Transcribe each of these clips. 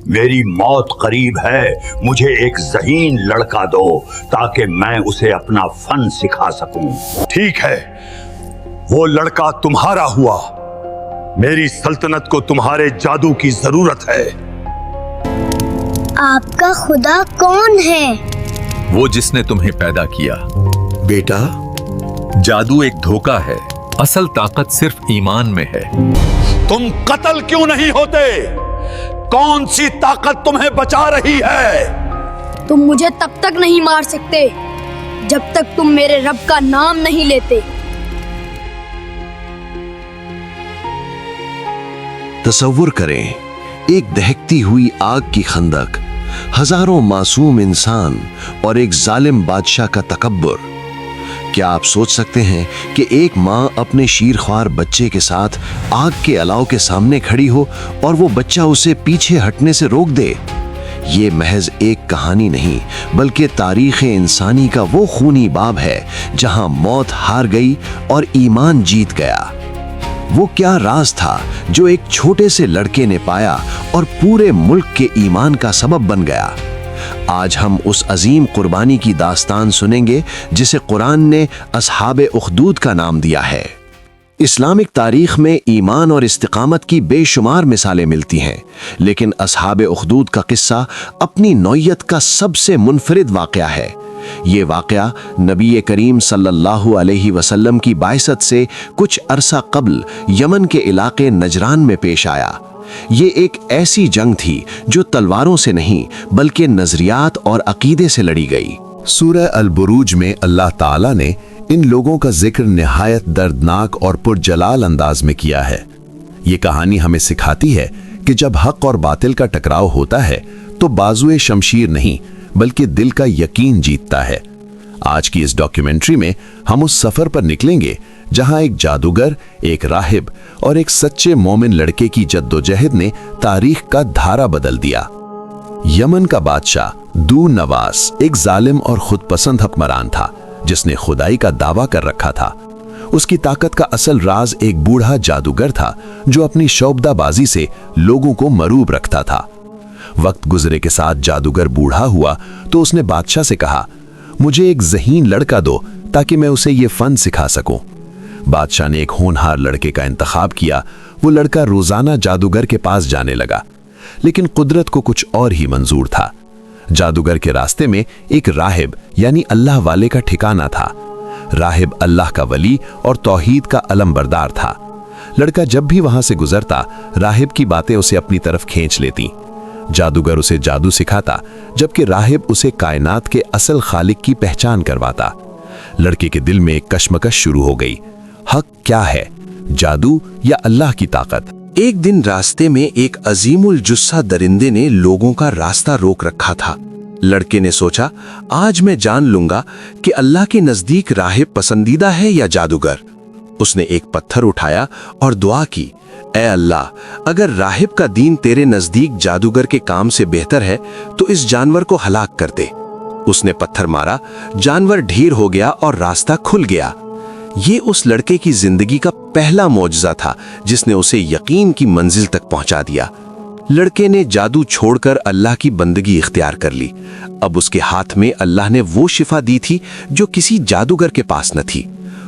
میری موت قریب ہے، مجھے ایک ذہین لڑکا دو تاکہ میں اسے اپنا فن سکھا سکوں۔ ٹھیک ہے، وہ لڑکا تمہارا ہوا۔ میری سلطنت کو تمہارے جادو کی ضرورت ہے۔ آپ کا خدا کون ہے؟ وہ جس نے تمہیں پیدا کیا۔ بیٹا، جادو ایک دھوکہ ہے، اصل طاقت صرف ایمان میں ہے۔ تم قتل کیوں نہیں ہوتے؟ کون سی طاقت تمہیں بچا رہی ہے؟ تم مجھے تب تک نہیں مار سکتے جب تک تم میرے رب کا نام نہیں لیتے۔ تصور کریں، ایک دہکتی ہوئی آگ کی خندق، ہزاروں معصوم انسان اور ایک ظالم بادشاہ کا تکبر۔ کیا آپ سوچ سکتے ہیں کہ ایک ماں اپنے شیرخوار بچے کے ساتھ آگ کے الاؤ کے سامنے کھڑی ہو اور وہ بچہ اسے پیچھے ہٹنے سے روک دے؟ یہ محض ایک کہانی نہیں بلکہ تاریخ انسانی کا وہ خونی باب ہے جہاں موت ہار گئی اور ایمان جیت گیا۔ وہ کیا راز تھا جو ایک چھوٹے سے لڑکے نے پایا اور پورے ملک کے ایمان کا سبب بن گیا؟ آج ہم اس عظیم قربانی کی داستان سنیں گے جسے قرآن نے اصحاب اخدود کا نام دیا ہے۔ اسلامک تاریخ میں ایمان اور استقامت کی بے شمار مثالیں ملتی ہیں، لیکن اصحاب اخدود کا قصہ اپنی نوعیت کا سب سے منفرد واقعہ ہے۔ یہ واقعہ نبی کریم صلی اللہ علیہ وسلم کی بعثت سے کچھ عرصہ قبل یمن کے علاقے نجران میں پیش آیا۔ یہ ایک ایسی جنگ تھی جو تلواروں سے نہیں بلکہ نظریات اور عقیدے سے لڑی گئی۔ سورہ البروج میں اللہ تعالیٰ نے ان لوگوں کا ذکر نہایت دردناک اور پرجلال انداز میں کیا ہے۔ یہ کہانی ہمیں سکھاتی ہے کہ جب حق اور باطل کا ٹکراؤ ہوتا ہے تو بازوئے شمشیر نہیں بلکہ دل کا یقین جیتتا ہے۔ آج کی اس ڈاکیومنٹری میں ہم اس سفر پر نکلیں گے جہاں ایک جادوگر، ایک راہب اور ایک سچے مومن لڑکے کی جدوجہد نے تاریخ کا دھارا بدل دیا۔ یمن کا بادشاہ دو نواس ایک ظالم اور خود پسند حکمران تھا جس نے خدائی کا دعویٰ کر رکھا تھا۔ اس کی طاقت کا اصل راز ایک بوڑھا جادوگر تھا جو اپنی شعبدہ بازی سے لوگوں کو مروب رکھتا تھا۔ وقت گزرے کے ساتھ جادوگر بوڑھا ہوا تو اس نے بادشاہ سے کہا، مجھے ایک ذہین لڑکا دو تاکہ میں اسے یہ فن سکھا سکوں۔ بادشاہ نے ایک ہونہار لڑکے کا انتخاب کیا۔ وہ لڑکا روزانہ جادوگر کے پاس جانے لگا، لیکن قدرت کو کچھ اور ہی منظور تھا۔ جادوگر کے راستے میں ایک راہب یعنی اللہ والے کا ٹھکانہ تھا۔ راہب اللہ کا ولی اور توحید کا علم بردار تھا۔ لڑکا جب بھی وہاں سے گزرتا، راہب کی باتیں اسے اپنی طرف کھینچ لیتی۔ جادوگر اسے جادو سکھاتا جبکہ راہب اسے کائنات کے اصل خالق کی پہچان کرواتا۔ لڑکے کے دل میں ایک کشمکش شروع ہو گئی۔ حق کیا ہے، جادو یا اللہ کی طاقت؟ ایک دن راستے میں ایک عظیم الجثہ درندے نے لوگوں کا راستہ روک رکھا تھا۔ لڑکے نے سوچا، آج میں جان لوں گا کہ اللہ کے نزدیک راہب پسندیدہ ہے یا جادوگر۔ اس نے ایک پتھر اٹھایا اور دعا کی، اے اللہ، اگر راہب کا دین تیرے نزدیک جادوگر کے کام سے بہتر ہے تو اس جانور کو ہلاک کر دے۔ اس نے پتھر مارا، جانور ڈھیر ہو گیا اور راستہ کھل گیا۔ یہ اس لڑکے کی زندگی کا پہلا معجزہ تھا جس نے اسے یقین کی منزل تک پہنچا دیا۔ لڑکے نے جادو چھوڑ کر اللہ کی بندگی اختیار کر لی۔ اب اس کے ہاتھ میں اللہ نے وہ شفا دی تھی جو کسی جادوگر کے پاس نہ تھی۔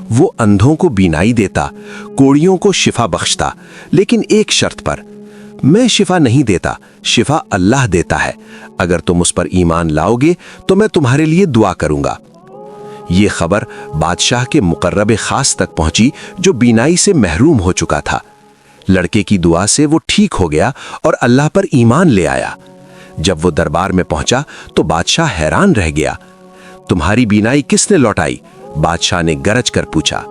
وہ اندھوں کو بینائی دیتا، کوڑیوں کو شفا بخشتا، لیکن ایک شرط پر، میں شفا نہیں دیتا، شفا اللہ دیتا ہے۔ اگر تم اس پر ایمان لاؤ گے تو میں تمہارے لیے دعا کروں گا۔ یہ خبر بادشاہ کے مقرب خاص تک پہنچی جو بینائی سے محروم ہو چکا تھا۔ لڑکے کی دعا سے وہ ٹھیک ہو گیا اور اللہ پر ایمان لے آیا۔ جب وہ دربار میں پہنچا تو بادشاہ حیران رہ گیا۔ تمہاری بینائی کس نے لوٹائی؟ بادشاہ نے گرج کر پوچھا۔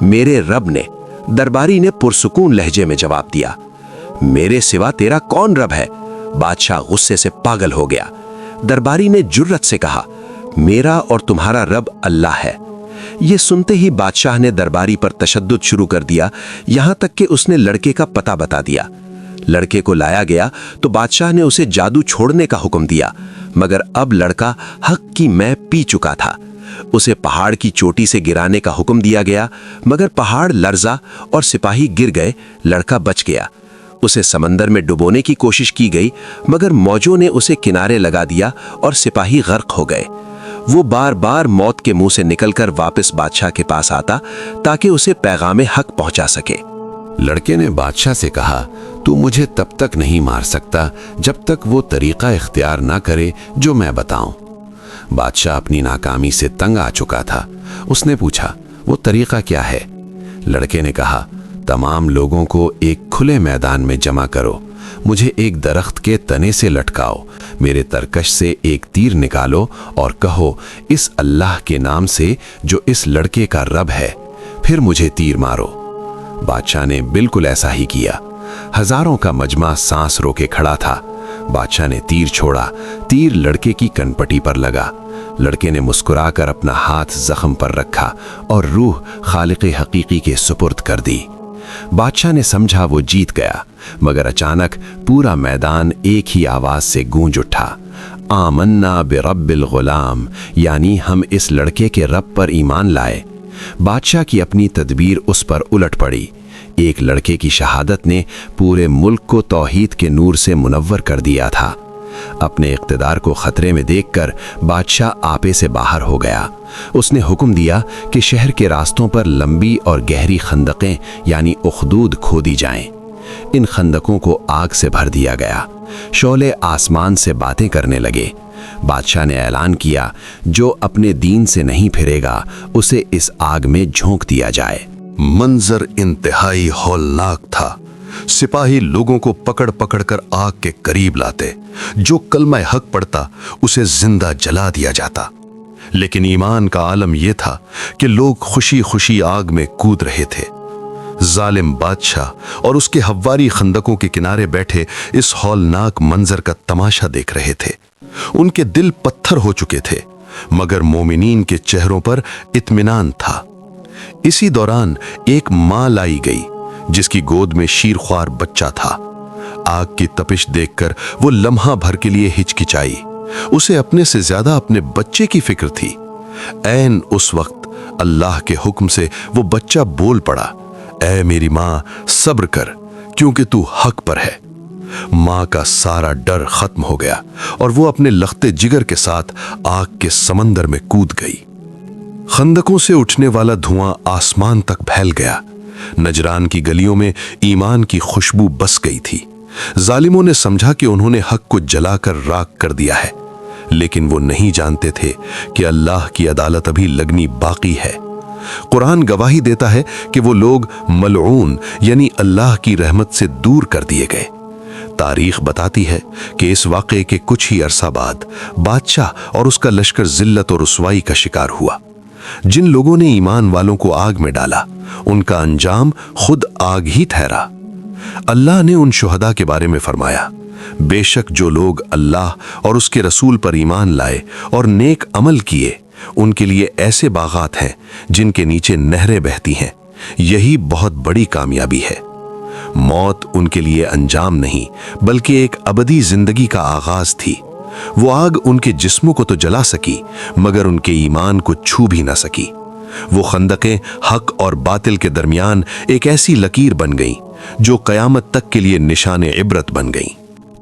میرے رب نے، درباری نے پرسکون لہجے میں جواب دیا۔ میرے سوا تیرا کون رب ہے؟ بادشاہ غصے سے پاگل ہو گیا۔ درباری نے جرت سے کہا، میرا اور تمہارا رب اللہ ہے۔ یہ سنتے ہی بادشاہ نے درباری پر تشدد شروع کر دیا، یہاں تک کہ اس نے لڑکے کا پتہ بتا دیا۔ لڑکے کو لایا گیا تو بادشاہ نے اسے جادو چھوڑنے کا حکم دیا، مگر اب لڑکا حق کی میں پی چکا تھا۔ اسے پہاڑ کی چوٹی سے گرانے کا حکم دیا گیا، مگر پہاڑ لرزا اور سپاہی گر گئے، لڑکا بچ گیا۔ उसे समंदर में डुबोने की कोशिश की गई, मगर मौजों ने उसे किनारे लगा दिया और सिपाही गर्क हो गए। वो बार बार मौत के मुंह से निकलकर वापस बादशाह के पास आता ताकि उसे पैगाम हक पहुंचा सके। लड़के ने बादशाह से कहा, तू मुझे तब तक नहीं मार सकता जब तक वो तरीका इख्तियार ना करे जो मैं बताऊं। बादशाह अपनी नाकामी से तंग आ चुका था। उसने पूछा, वो तरीका क्या है? लड़के ने कहा, तमाम लोगों को एक खुले मैदान में जमा करो, मुझे एक दरख्त के तने से लटकाओ, मेरे तरकश से एक तीर निकालो और कहो, इस अल्लाह के नाम से जो इस लड़के का रब है, फिर मुझे तीर मारो। बादशाह ने बिल्कुल ऐसा ही किया। हजारों का मजमा सांस रोके खड़ा था। बादशाह ने तीर छोड़ा, तीर लड़के की कनपटी पर लगा। लड़के ने मुस्कुराकर अपना हाथ जख्म पर रखा और रूह खालिक़े हकीकी के सुपुर्द कर दी। बादशाह ने समझा वो जीत गया, मगर अचानक पूरा मैदान एक ही आवाज से गूंज उठा, आमन्ना बिरब्बिल गुलाम, यानी हम इस लड़के के रब पर ईमान लाए। बादशाह की अपनी तदबीर उस पर उलट पड़ी। एक लड़के की शहादत ने पूरे मुल्क को तौहीद के नूर से मुनव्वर कर दिया था। अपने इक़्तिदार को खतरे में देखकर बादशाह आपे से बाहर हो गया। उसने हुक्म दिया कि शहर के रास्तों पर लंबी और गहरी खंदकें यानी उखदूद खोदी जाएं। इन खंदकों को आग से भर दिया गया। शोले आसमान से बातें करने लगे। बादशाह ने ऐलान किया, जो अपने दीन से नहीं फिरेगा उसे इस आग में झोंक दिया जाए। मंजर इंतहाई हौलनाक था। सिपाही लोगों को पकड़ पकड़ कर आग के करीब लाते। जो कलमा हक पढ़ता उसे जिंदा जला दिया जाता। लेकिन ईमान का आलम यह था कि लोग खुशी खुशी आग में कूद रहे थे। जालिम बादशाह और उसके हव्वारी खंदकों के किनारे बैठे इस हौलनाक मंजर का तमाशा देख रहे थे। उनके दिल पत्थर हो चुके थे, मगर मोमिनीन के चेहरों पर इत्मीनान था। इसी दौरान एक मां लाई गई जिसकी गोद में शीरख्वार बच्चा था। आग की तपिश देखकर वो लम्हा भर के लिए हिचकिचाई। उसे अपने से ज्यादा अपने बच्चे की फिक्र थी। ऐन उस वक्त अल्लाह के हुक्म से वो बच्चा बोल पड़ा, ऐ मेरी मां, सब्र कर, क्योंकि तू हक पर है। मां का सारा डर खत्म हो गया और वो अपने लख्ते जिगर के साथ आग के समंदर में कूद गई। खंदकों से उठने वाला धुआं आसमान तक फैल गया। नजरान की गलियों में ईमान की खुशबू बस गई थी। जालिमों ने समझा कि उन्होंने हक को जलाकर राख कर दिया है, लेकिन वो नहीं जानते थे कि अल्लाह की अदालत अभी लगनी बाकी है। कुरान गवाही देता है कि वो लोग मलऊन यानी अल्लाह की रहमत से दूर कर दिए गए। तारीख बताती है कि इस वाक़े के कुछ ही अरसा बाद बादशाह और उसका लश्कर जिल्लत और रुसवाई का शिकार हुआ। जिन लोगों ने ईमान वालों को आग में डाला, उनका अंजाम खुद आग ही ठहरा। अल्लाह ने उन शुहदा के बारे में फरमाया, बेशक जो लोग अल्लाह और उसके रसूल पर ईमान लाए और नेक अमल किए, उनके लिए ऐसे बागात हैं जिनके नीचे नहरें बहती हैं। यही बहुत बड़ी कामयाबी है। मौत उनके लिए अंजाम नहीं, बल्कि एक अबदी जिंदगी का आगाज थी। वो आग उनके जिस्मों को तो जला सकी, मगर उनके ईमान को छू भी ना सकी। वो खंदकें हक और बातिल के दरमियान एक ऐसी लकीर बन गईं जो कयामत तक के लिए निशाने इबरत बन गईं।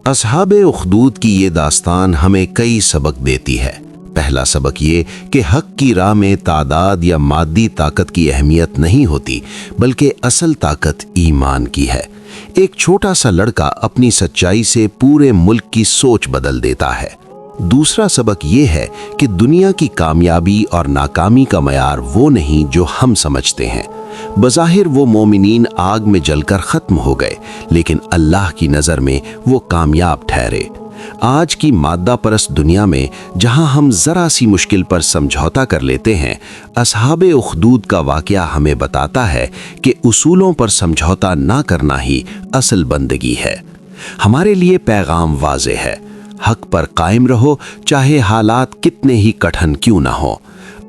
असहाबे उखदूद की ये दास्तान हमें कई सबक देती है। पहला सबक ये कि हक की राह में तादाद या मादी ताकत की अहमियत नहीं होती, बल्कि असल ताकत ईमान की है। एक छोटा सा लड़का अपनी सच्चाई से पूरे मुल्क की सोच बदल देता है। दूसरा सबक ये है कि दुनिया की कामयाबी और नाकामी का मयार वो नहीं जो हम समझते हैं। बज़ाहिर वो मोमिनीन आग में जलकर ख़त्म हो गए, लेकिन अल्लाह की नज़र में वो कामयाब ठहरे। आज की मादा परस्त दुनिया में जहां हम जरा सी मुश्किल पर समझौता कर लेते हैं, असहाबे उखदूद का वाक़या हमें बताता है कि उसूलों पर समझौता ना करना ही असल बंदगी है। हमारे लिए पैगाम वाज़े है, हक पर कायम रहो, चाहे हालात कितने ही कठिन क्यों ना हो।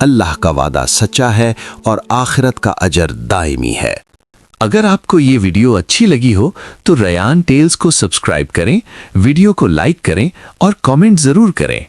अल्लाह का वादा सच्चा है और आखिरत का अजर दायमी है। अगर आपको ये वीडियो अच्छी लगी हो तो रयान टेल्स को सब्सक्राइब करें, वीडियो को लाइक करें और कमेंट ज़रूर करें।